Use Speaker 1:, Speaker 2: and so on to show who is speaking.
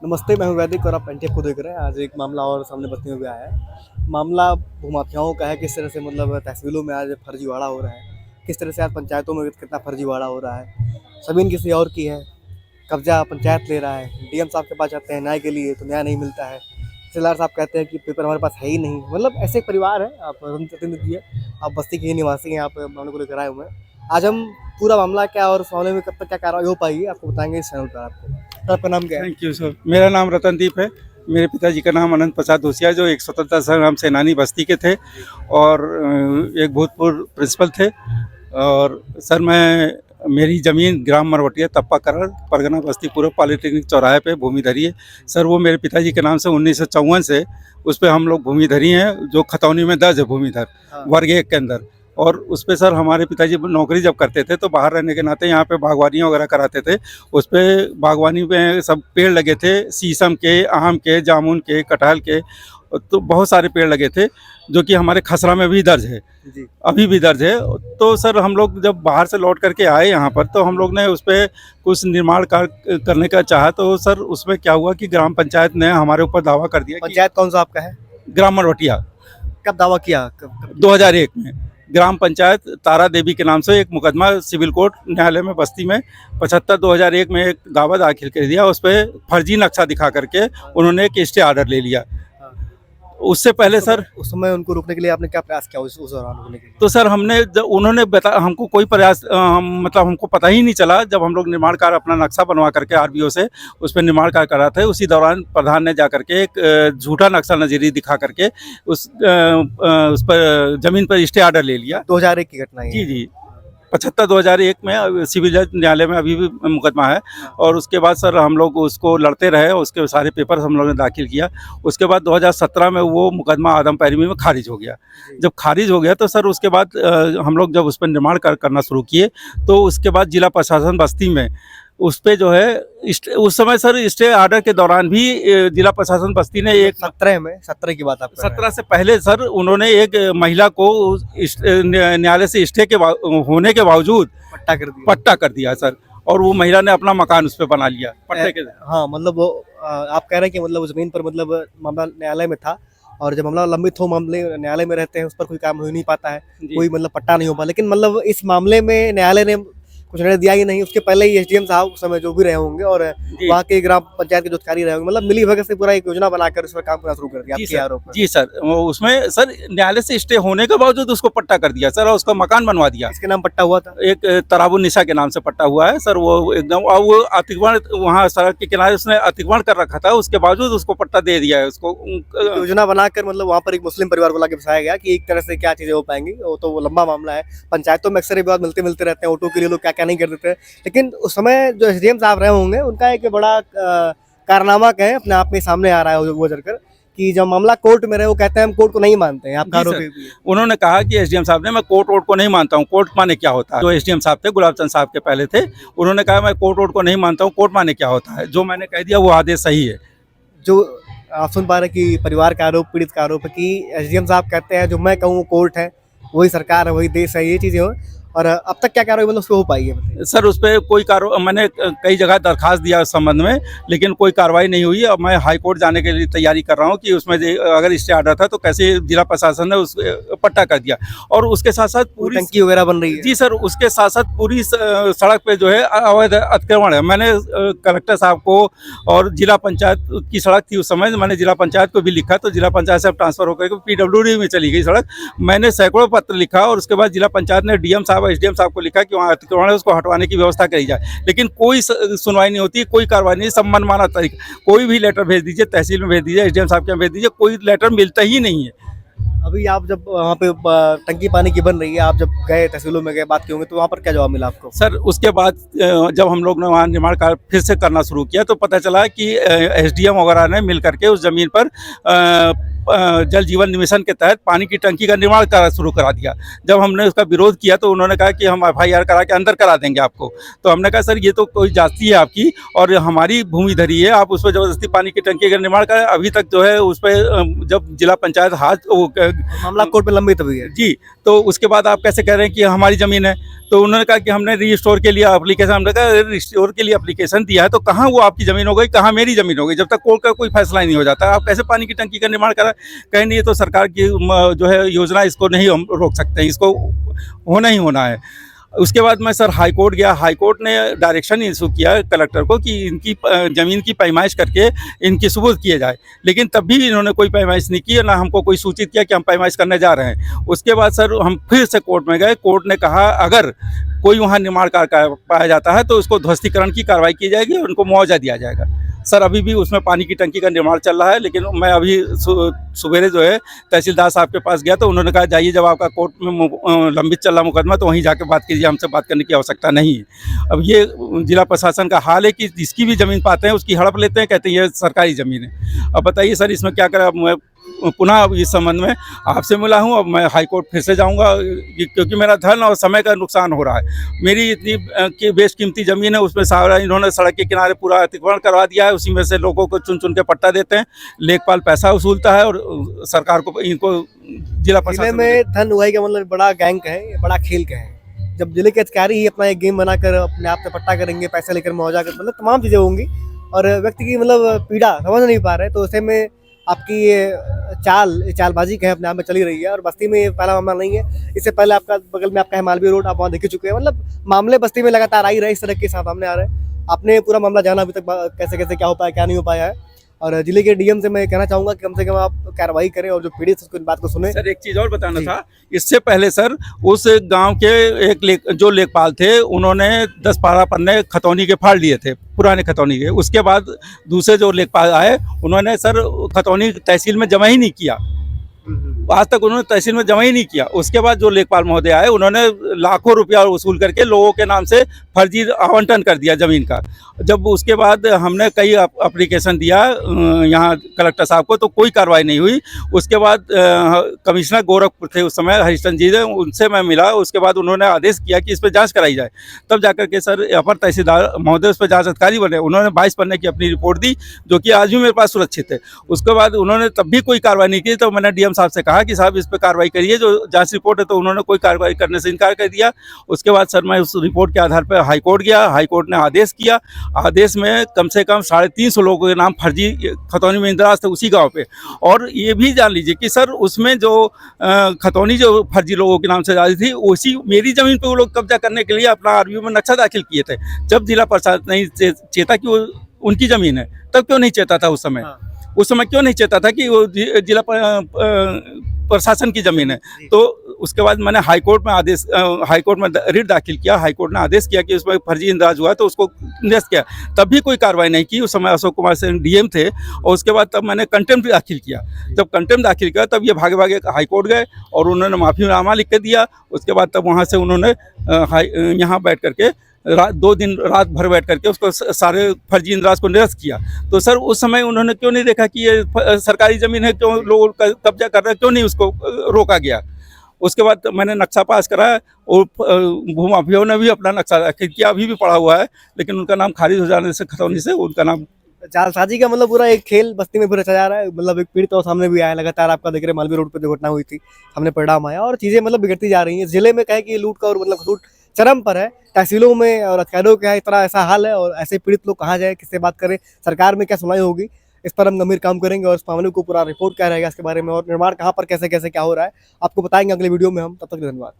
Speaker 1: नमस्ते, मैं हूँ वैदिक और आप एनटीएफ को देख रहे हैं। आज एक मामला और सामने बत्तियों में आया है। मामला भूमाफियाओं का है। किस तरह से मतलब तहसीलों में आज फर्जीवाड़ा हो रहा है, किस तरह से आज पंचायतों में कितना फर्जीवाड़ा हो रहा है। ज़मीन किसी और की है, कब्जा पंचायत ले रहा है। डीएम साहब के पास जाते हैं न्याय के लिए तो न्याय नहीं मिलता है। तहसीलदार साहब कहते हैं कि पेपर हमारे पास है ही नहीं। मतलब ऐसे एक परिवार है, आप जनप्रतिनिधि है, आप बस्ती के ही निवासी हैं, आप मामले को लेकर आए हुए हैं। आज हम पूरा मामला क्या और इस मामले में कब तक क्या कार्रवाई हो पाएगी आपको बताएंगे इस चैनल पर। आपको आपका नाम क्या है?
Speaker 2: Thank you sir. मेरा नाम रतनदीप है। मेरे पिताजी का नाम अनंत प्रसाद दोसिया, जो एक स्वतंत्रता संग्राम सेनानी बस्ती के थे और एक भूतपूर्व प्रिंसिपल थे। और सर मेरी ज़मीन ग्राम मरवटिया तप्पा करड़ परगना बस्ती पूर्व पॉलिटेक्निक चौराहे पे भूमिधरी है। सर वो मेरे पिताजी के नाम से 1954 से उस पर हम लोग भूमिधरी हैं, जो खतौनी में दर्ज है भूमिधर वर्ग 1 के अंदर। और उस पर सर हमारे पिताजी नौकरी जब करते थे तो बाहर रहने के नाते यहाँ पे बागवानियाँ वगैरह कराते थे। उस पर बागवानी में सब पेड़ लगे थे, शीशम के, आम के, जामुन के, कटहल के, तो बहुत सारे पेड़ लगे थे, जो कि हमारे खसरा में भी दर्ज है
Speaker 1: जी।
Speaker 2: अभी भी दर्ज है। तो सर हम लोग जब बाहर से लौट करके आए यहाँ पर तो हम लोग ने उस पर कुछ निर्माण कार्य करने का चाहा। तो सर उसमें क्या हुआ कि ग्राम पंचायत ने हमारे ऊपर दावा कर दिया।
Speaker 1: पंचायत कौन सा आपका है?
Speaker 2: ग्राम मरवटिया।
Speaker 1: कब दावा किया? कब?
Speaker 2: 2001 में ग्राम पंचायत तारा देवी के नाम से एक मुकदमा सिविल कोर्ट न्यायालय में बस्ती में 75/2001 में एक दावा दाखिल कर दिया। उस पर फर्जी नक्शा दिखा करके उन्होंने एक स्टे ऑर्डर ले लिया। उससे पहले सर
Speaker 1: उस समय उनको रोकने के लिए आपने क्या प्रयास किया उस दौरान रोकने के लिए?
Speaker 2: तो सर उन्होंने हमको कोई प्रयास मतलब हमको पता ही नहीं चला। जब हम लोग निर्माण कार्य अपना नक्शा बनवा करके आरबीओ से उस पर निर्माण कार्य करा थे, उसी दौरान प्रधान ने जा करके एक झूठा नक्शा नज़ीरी दिखा करके उस पर ज़मीन पर स्टे ऑर्डर ले लिया।
Speaker 1: 2001 की घटना है।
Speaker 2: जी जी, 75/2001 में सिविल जज न्यायालय में अभी भी मुकदमा है। और उसके बाद सर हम लोग उसको लड़ते रहे, उसके सारे पेपर हम लोगों ने दाखिल किया। उसके बाद 2017 में वो मुकदमा आदम पैरवी में खारिज हो गया। जब खारिज हो गया तो सर उसके बाद हम लोग जब उस पर निर्माण करना शुरू किए तो उसके बाद जिला प्रशासन बस्ती में उस पर जो है उस समय सर स्टे ऑर्डर के दौरान भी जिला प्रशासन बस्ती ने एक
Speaker 1: 17 की बात आप कर रहे हैं।
Speaker 2: 17 से पहले सर उन्होंने एक महिला को न्यायालय से स्टे के होने के बावजूद पट्टा कर दिया सर। और वो महिला ने अपना मकान उस पर बना लिया पट्टे के।
Speaker 1: हाँ, मतलब वो आप कह रहे हैं कि मतलब जमीन पर मतलब मामला न्यायालय में था और जब मामला लंबित हो, मामले न्यायालय में रहते हैं, उस पर कोई काम हो नहीं पाता है, कोई मतलब पट्टा नहीं हो पाता। लेकिन मतलब इस मामले में न्यायालय ने कुछ निर्णय दिया ही नहीं। उसके पहले ही एसडीएम साहब उस समय जो भी रहे होंगे और वहाँ के ग्राम पंचायत के जो अधिकारी रहे होंगे, मतलब मिली भगत से पूरा एक योजना बनाकर इस पर काम करना शुरू कर दिया आपके आरोप पर।
Speaker 2: जी सर, उसमें सर न्यायालय से स्टे होने के बावजूद उसको पट्टा कर दिया सर और उसका मकान बनवा दिया।
Speaker 1: इसके नाम पट्टा हुआ था?
Speaker 2: एक तराबुन निशा के नाम से पट्टा हुआ है सर। वो एकदम वो अतिक्रमण वहाँ सड़क के किनारे उसने अतिक्रमण कर रखा था, उसके बावजूद उसको पट्टा दे दिया है। उसको
Speaker 1: योजना बनाकर मतलब वहाँ पर एक मुस्लिम परिवार को लाके बसाया गया कि एक तरह से क्या चीजें हो पाएंगी। वो तो वो लंबा मामला है। पंचायतों में अक्सर ये बात मिलते रहते हैं, ऑटो के लिए लोग क्या क्या नहीं कर देते हैं। लेकिन उस समय जो एसडीएम साहब रहे होंगे उनका एक बड़ा कारनामा कहें अपने आप में सामने आ रहा है वो जरकर कि जब मामला कोर्ट में रहे वो कहते हैं हम कोर्ट को नहीं मानते हैं। आपका आरोप है?
Speaker 2: उन्होंने कहा कि एसडीएम साहब ने मैं कोर्ट को नहीं मानता हूँ। कोर्ट माने क्या होता है? जो एसडीएम साहब थे गुलाब चंद साहब के पहले थे, उन्होंने कहा मैं कोर्ट को नहीं मानता हूँ, कोर्ट माने क्या होता है। जो मैंने कह दिया वो आदेश सही है।
Speaker 1: जो आप सुन पा रहे हैं कि परिवार का आरोप, पीड़ित का आरोप है कि एसडीएम साहब कहते हैं जो मैं कहूँ वो कोर्ट है, वही सरकार है, वही देश है, ये चीज़ें हो। और अब तक क्या कार्रवाई मतलब उसको हो पाई है?
Speaker 2: सर उस पर कोई कार्रवाई, मैंने कई जगह दरखास्त दिया उस संबंध में, लेकिन कोई कार्रवाई नहीं हुई। अब मैं हाई कोर्ट जाने के लिए तैयारी कर रहा हूँ कि उसमें अगर स्टे ऑर्डर था तो कैसे जिला प्रशासन ने उस पट्टा कर दिया। और उसके साथ साथ पूरी
Speaker 1: टंकी वगैरह बन रही है।
Speaker 2: जी सर, उसके साथ साथ पूरी सड़क पे जो है अवैध अतिक्रमण है। मैंने कलेक्टर साहब को और जिला पंचायत की सड़क थी उस समय, मैंने जिला पंचायत को भी लिखा तो जिला पंचायत से ट्रांसफर होकर के PWD में चली गई सड़क। मैंने सैकड़ों पत्र लिखा और उसके बाद जिला पंचायत ने डीएम साहब एसडीएम साहब को लिखा कि वहाँ अतिक्रमण है, उसको हटवाने की व्यवस्था करी जाए। लेकिन कोई सुनवाई नहीं होती, कोई कार्रवाई नहीं। सब मनमाना तरीका, कोई भी लेटर भेज दीजिए, तहसील में भेज दीजिए, एसडीएम साहब के यहाँ भेज दीजिए, कोई लेटर मिलता ही नहीं है।
Speaker 1: अभी आप जब वहाँ पे टंकी पानी की बन रही है, आप जब गए तहसीलों में गए, बात की होंगे, तो वहाँ पर क्या जवाब मिला आपको?
Speaker 2: सर उसके बाद जब हम लोग ने वहाँ निर्माण कार्य फिर से करना शुरू किया तो पता चला कि एसडीएम वगैरह ने मिल करके उस ज़मीन पर जल जीवन मिशन के तहत पानी की टंकी का निर्माण शुरू करा दिया। जब हमने उसका विरोध किया तो उन्होंने कहा कि हम FIR करा के अंदर करा देंगे आपको। तो हमने कहा सर ये तो कोई जाति है आपकी और हमारी भूमि धरी है, आप उस पर ज़बरदस्ती पानी की टंकी का निर्माण करें। अभी तक जो है उस पर जब जिला पंचायत
Speaker 1: मामला कोर्ट में लंबित भी है।
Speaker 2: जी, तो उसके बाद आप कैसे कह रहे हैं कि हमारी ज़मीन है? तो उन्होंने कहा कि हमने रिस्टोर के लिए एप्लीकेशन, हमने कहा रिस्टोर के लिए एप्लीकेशन दिया है तो कहाँ वो आपकी ज़मीन हो गई, कहाँ मेरी ज़मीन हो गई? जब तक कोर्ट का कोई फैसला ही नहीं हो जाता, आप कैसे पानी की टंकी का निर्माण करा? कहीं नहीं, ये तो सरकार की जो है योजना, इसको नहीं हम रोक सकते हैं, इसको होना ही होना है। उसके बाद मैं सर हाई कोर्ट गया, हाई कोर्ट ने डायरेक्शन इशू किया कलेक्टर को कि इनकी ज़मीन की पैमाइश करके इनकी सबूत किए जाए, लेकिन तब भी इन्होंने कोई पैमाइश नहीं की, ना हमको कोई सूचित किया कि हम पैमाइश करने जा रहे हैं। उसके बाद सर हम फिर से कोर्ट में गए, कोर्ट ने कहा अगर कोई वहाँ निर्माण कार्य पाया जाता है तो उसको ध्वस्तीकरण की कार्रवाई की जाएगी और उनको मुआवजा दिया जाएगा। सर अभी भी उसमें पानी की टंकी का निर्माण चल रहा है, लेकिन मैं अभी सवेरे जो है तहसीलदार साहब के पास गया तो उन्होंने कहा जाइए, जब आपका कोर्ट में लंबित चल रहा मुकदमा तो वहीं जाकर बात कीजिए, हमसे बात करने की आवश्यकता नहीं है। अब ये जिला प्रशासन का हाल है कि जिसकी भी ज़मीन पाते हैं उसकी हड़प लेते हैं, कहते हैं ये सरकारी ज़मीन है। अब बताइए सर इसमें क्या करें? अब मैं पुनः इस संबंध में आपसे मिला हूँ, अब मैं हाई कोर्ट फिर से जाऊँगा क्योंकि मेरा धन और समय का नुकसान हो रहा है। मेरी इतनी बेशकीमती ज़मीन है, उसमें सारा इन्होंने सड़क के किनारे पूरा अतिक्रमण करवा दिया है, उसी में से लोगों को चुन चुन के पट्टा देते हैं, लेखपाल पैसा वसूलता है और सरकार को इनको जिला
Speaker 1: जिले
Speaker 2: प्रशासन
Speaker 1: में धन उगाही का मतलब बड़ा गैंग है, ये बड़ा खेल का है। जब जिले के अधिकारी ही अपना एक गेम बनाकर अपने आप से पट्टा करेंगे, पैसे लेकर मुआवजा कर, मतलब तमाम चीज़ें होंगी और व्यक्ति की मतलब पीड़ा समझ नहीं पा रहे, तो ऐसे में आपकी ये चालबाजी कहें अपने आप में चली रही है। और बस्ती में ये पहला मामला नहीं है, इससे पहले आपका बगल में आपका है मालवीय रोड, आप वहाँ देख ही चुके हैं। मतलब मामले बस्ती में लगातार आ ही रहे, इस तरह के सामने आ रहे हैं। आपने पूरा मामला जाना अभी तक कैसे कैसे क्या हो पाया क्या नहीं हो पाया है, और जिले के डीएम से मैं कहना चाहूँगा कि कम से कम आप कार्रवाई करें और जो पीड़ित उसको इन बात को सुने।
Speaker 2: सर एक चीज़ और बताना था, इससे पहले सर उस गांव के जो लेखपाल थे उन्होंने 10-12 पन्ने खतौनी के फाड़ लिए थे, पुराने खतौनी के। उसके बाद दूसरे जो लेखपाल आए उन्होंने सर खतौनी तहसील में जमा ही नहीं किया, आज तक उन्होंने तहसील में जमा ही नहीं किया। उसके बाद जो लेखपाल महोदय आए उन्होंने लाखों रुपया वसूल करके लोगों के नाम से फर्जी आवंटन कर दिया ज़मीन का। जब उसके बाद हमने कई एप्लीकेशन दिया यहाँ कलेक्टर साहब को तो कोई कार्रवाई नहीं हुई। उसके बाद कमिश्नर गोरखपुर थे उस समय, हरिश्चंद्र जी, उनसे मैं मिला। उसके बाद उन्होंने आदेश किया कि इस पर जाँच कराई जाए। तब जाकर के सर अपर तहसीलदार महोदय उस पर जाँच अधिकारी बने, उन्होंने 22 पन्ने की अपनी रिपोर्ट दी जो कि आज भी मेरे पास सुरक्षित है। उसके बाद उन्होंने तब भी कोई कार्रवाई नहीं की, तो मैंने डीएम साहब से कहा कि साहब इस पर कार्रवाई करिए, जो जांच रिपोर्ट है, तो उन्होंने कोई कार्रवाई करने से इनकार कर दिया। उसके बाद सर मैं उस रिपोर्ट के आधार पर हाई कोर्ट गया, हाई कोर्ट ने आदेश किया। आदेश में कम से कम 350 लोगों के नाम फर्जी खतौनी में इंदराज थे उसी गांव पे। और ये भी जान लीजिए कि सर उसमें जो खतौनी जो फर्जी लोगों के नाम से जारी थी, उसी मेरी ज़मीन पर वो लोग कब्जा करने के लिए अपना आरवीओ में नक्शा दाखिल किए थे। जब जिला प्रशासन नहीं चेता कि वो उनकी ज़मीन है, तब क्यों नहीं चेता था उस समय? उस समय क्यों नहीं चेता था कि वो जिला प्रशासन की ज़मीन है? तो उसके बाद मैंने हाई कोर्ट में रिट दाखिल किया। हाई कोर्ट ने आदेश किया कि उसमें फर्जी इंदराज हुआ, तो उसको निरस्त किया। तब भी कोई कार्रवाई नहीं की। उस समय अशोक कुमार सिंह डीएम थे। और उसके बाद तब मैंने कंटेम्प्ट दाखिल किया। जब कंटेम्प्ट दाखिल किया तब ये भागे भागे हाई कोर्ट गए और उन्होंने माफ़ीनामा लिख के दिया। उसके बाद तब वहाँ से उन्होंने यहाँ बैठ करके 2 दिन रात भर बैठ करके उसको सारे फर्जी इंदराज को निरस्त किया। तो सर उस समय उन्होंने क्यों नहीं देखा कि ये सरकारी ज़मीन है, क्यों लोग कब्जा कर रहे हैं, क्यों नहीं उसको रोका गया? उसके बाद मैंने नक्शा पास कराया और भूमाफियाओं ने भी अपना नक्शा दाखिल किया, अभी भी पड़ा हुआ है, लेकिन उनका नाम खारिज हो जाने से खतौनी से उनका नाम।
Speaker 1: जालसाजी का मतलब पूरा एक खेल बस्ती में फिर रचा जा रहा है। मतलब एक पीड़ित और सामने भी आया, लगातार आपका देख रहे मालवीय रोड पर जो घटना हुई थी, सामने परिणाम आया और चीज़ें मतलब बिगड़ती जा रही हैं। जिले में कहे कि लूट का और मतलब लूट चरम पर है, तहसीलों में और अधिकारियों के यहाँ इतना ऐसा हाल है और ऐसे पीड़ित लोग कहाँ जाए, किससे बात करें, सरकार में क्या सुनवाई होगी, इस पर हम गंभीर काम करेंगे और इस मामले को पूरा रिपोर्ट क्या रहेगा इसके बारे में और निर्माण कहाँ पर कैसे कैसे क्या हो रहा है आपको बताएंगे अगले वीडियो में हम। तब तक धन्यवाद।